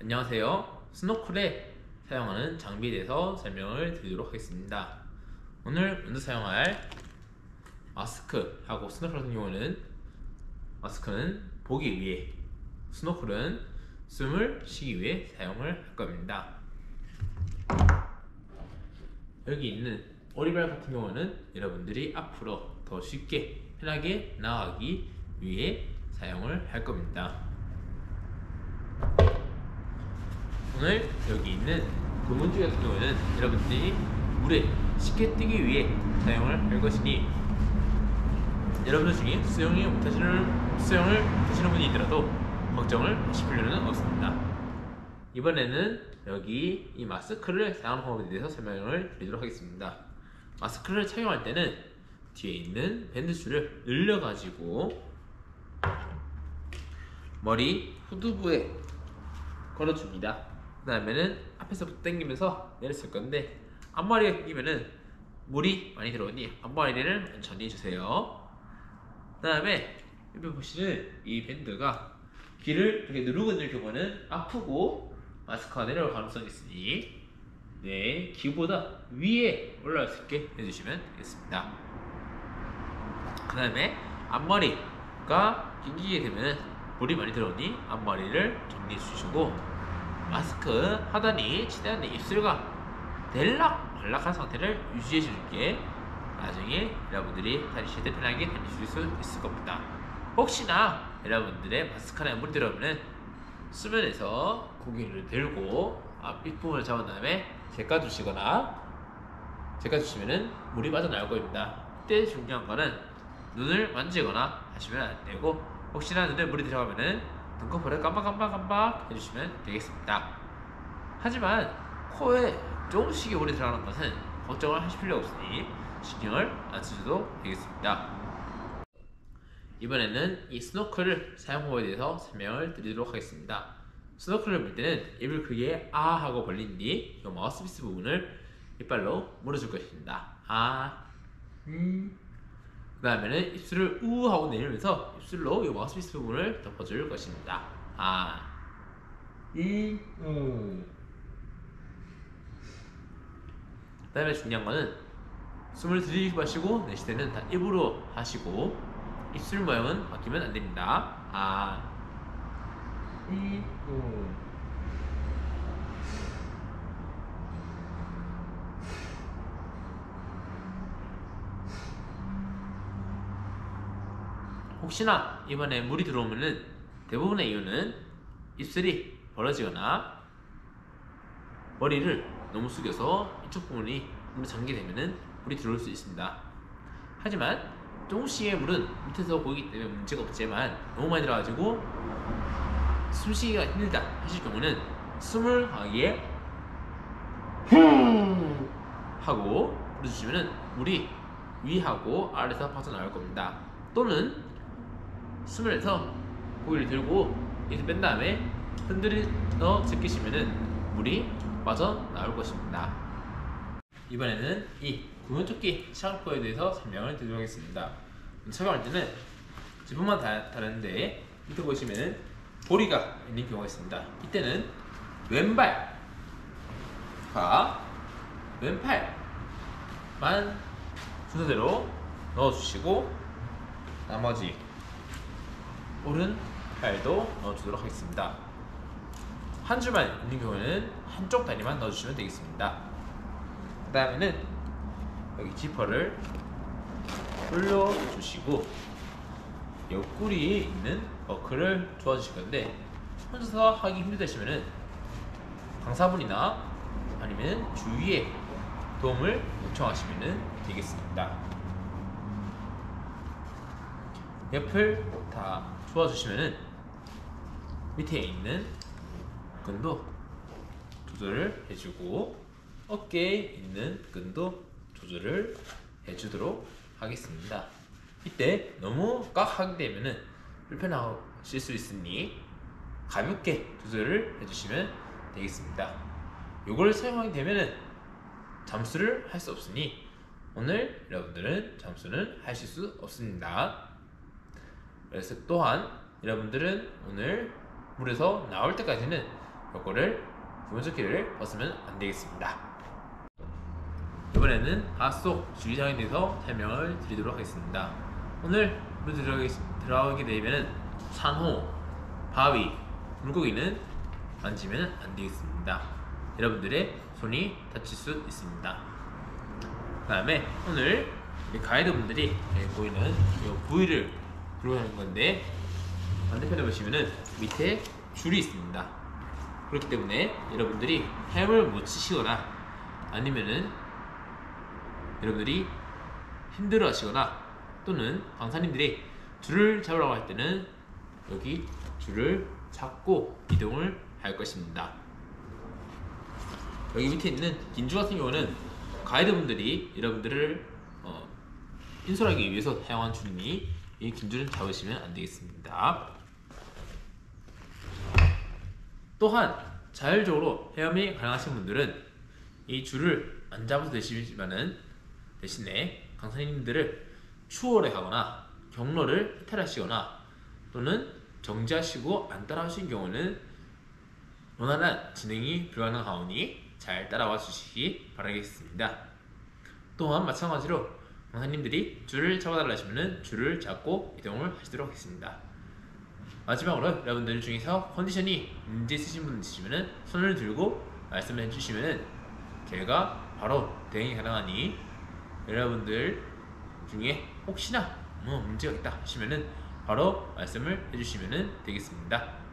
안녕하세요. 스노클에 사용하는 장비에 대해서 설명을 드리도록 하겠습니다. 오늘 먼저 사용할 마스크하고 스노클 같은 경우는 마스크는 보기 위해, 스노클은 숨을 쉬기 위해 사용을 할 겁니다. 여기 있는 오리발 같은 경우는 여러분들이 앞으로 더 쉽게 편하게 나아가기 위해 사용을 할 겁니다. 오늘 여기 있는 고무줄 같은 경우는 여러분들이 물에 쉽게 뜨기 위해 사용을 할 것이니, 여러분들 중에 수영을 못하시는 분이 있더라도 걱정을 하실 필요는 없습니다. 이번에는 여기 이 마스크를 사용하는 방법에 대해서 설명을 드리도록 하겠습니다. 마스크를 착용할 때는 뒤에 있는 밴드줄을 늘려가지고 머리 후두부에 걸어줍니다. 그 다음에는 앞에서부터 당기면서 내렸을 건데, 앞머리가 끼면은 물이 많이 들어오니 앞머리를 천천히 주세요. 그 다음에 옆에 보시는 이 밴드가 귀를 이렇게 누르고 있는 경우는 아프고 마스크가 내려올 가능성이 있으니 귀보다 위에 올라올 수 있게 해주시면 되겠습니다. 그 다음에 앞머리가 낑기게 되면 물이 많이 들어오니 앞머리를 정리해 주시고, 마스크 하단이 최대한 입술과 대락발락한 상태를 유지해 줄게 나중에 여러분들이 다니실 때 편하게 다니실 수 있을 겁니다. 혹시나 여러분들의 마스크 안에 물이 들어오면 수면에서 고개를 들고 앞뒷부분을 잡은 다음에 제까주시면은 물이 빠져나올 겁니다. 이때 중요한 거는 눈을 만지거나 하시면 안 되고, 혹시나 눈에 물이 들어가면은 눈꺼풀을 깜빡깜빡깜빡 해주시면 되겠습니다. 하지만 코에 조금씩의 물이 들어가는 것은 걱정을 하실 필요 없으니 신경을 안 쓰셔도 되겠습니다. 이번에는 이 스노클을 사용 방법에 대해서 설명을 드리도록 하겠습니다. 스노클을 물 때는 입을 크게 아 하고 벌린 뒤 이 마우스피스 부분을 이빨로 물어줄 것입니다. 그 다음에는 입술을 우 하고 내리면서 입술로 이 마우스피스 부분을 덮어줄 것입니다. 그 다음에 중요한 거는 숨을 들이마시고 내쉴 때는 다 입으로 하시고, 입술 모양은 바뀌면 안 됩니다. 혹시나 이번에 물이 들어오면은 대부분의 이유는 입술이 벌어지거나 머리를 너무 숙여서 이쪽 부분이 물에 잠기게 되면은 물이 들어올 수 있습니다. 하지만 조금씩의 물은 밑에서 보이기 때문에 문제가 없지만, 너무 많이 들어가지고 숨쉬기가 힘들다 하실 경우는 숨을 강하게 하고 불어주시면은 물이 위하고 아래에서 빠져나올 겁니다. 또는 숨을 내서 고기를 들고 입을 뺀 다음에 흔들어 제끼시면은 물이 빠져나올 것입니다. 이번에는 이 구명조끼 샤워포에 대해서 설명을 드리도록 하겠습니다. 착용할 때는 제품마다 다른데, 밑에 보시면은 보리가 있는 경우가 있습니다. 이때는 왼발과 왼팔만 순서대로 넣어주시고, 나머지 오른팔도 넣어주도록 하겠습니다. 한 줄만 있는 경우에는 한쪽 다리만 넣어주시면 되겠습니다. 그 다음에는 여기 지퍼를 올려주시고 옆구리에 있는 버클을 조아주실 건데, 혼자서 하기 힘들다시면은 강사분이나 아니면 주위에 도움을 요청하시면 되겠습니다. 옆을 다 조아주시면은 밑에 있는 끈도 조절을 해주고, 어깨에 있는 끈도 조절을 해주도록 하겠습니다. 이때 너무 꽉 하게 되면은 불편하실 수 있으니 가볍게 조절을 해주시면 되겠습니다. 이걸 사용하게 되면은 잠수를 할 수 없으니 오늘 여러분들은 잠수는 하실 수 없습니다. 그래서 또한 여러분들은 오늘 물에서 나올 때까지는 요거를 기본적 키를 벗으면 안 되겠습니다. 이번에는 바닷 속 주의사항에 대해서 설명을 드리도록 하겠습니다. 오늘 물 들어가게 되면은 산호, 바위, 물고기는 만지면 안 되겠습니다. 여러분들의 손이 다칠 수 있습니다. 그 다음에 오늘 가이드분들이 보이는 이 부위를 들어가는 건데, 반대편에 보시면은 밑에 줄이 있습니다. 그렇기 때문에 여러분들이 헤엄을 못 치시거나 아니면은 여러분들이 힘들어 하시거나 또는 강사님들이 줄을 잡으라고 할 때는 여기 줄을 잡고 이동을 할 것입니다. 여기 밑에 있는 긴줄 같은 경우는 가이드분들이 여러분들을 인솔하기 위해서 사용한 줄이니 이 긴줄은 잡으시면 안 되겠습니다. 또한 자율적으로 헤엄이 가능하신 분들은 이 줄을 안 잡아도 되시지만은 대신에 강사님들을 추월해 하거나 경로를 해탈하시거나 또는 정지하시고 안 따라오신 경우는 원활한 진행이 불가능하오니 잘 따라와 주시기 바라겠습니다. 또한 마찬가지로 강사님들이 줄을 잡아달라 하시면 줄을 잡고 이동을 하시도록 하겠습니다. 마지막으로 여러분들 중에서 컨디션이 문제 있으신 분 있으시면 손을 들고 말씀해 주시면 제가 바로 대응이 가능하니 여러분들 중에 혹시나 문제가 있다 하시면 바로 말씀을 해주시면 되겠습니다.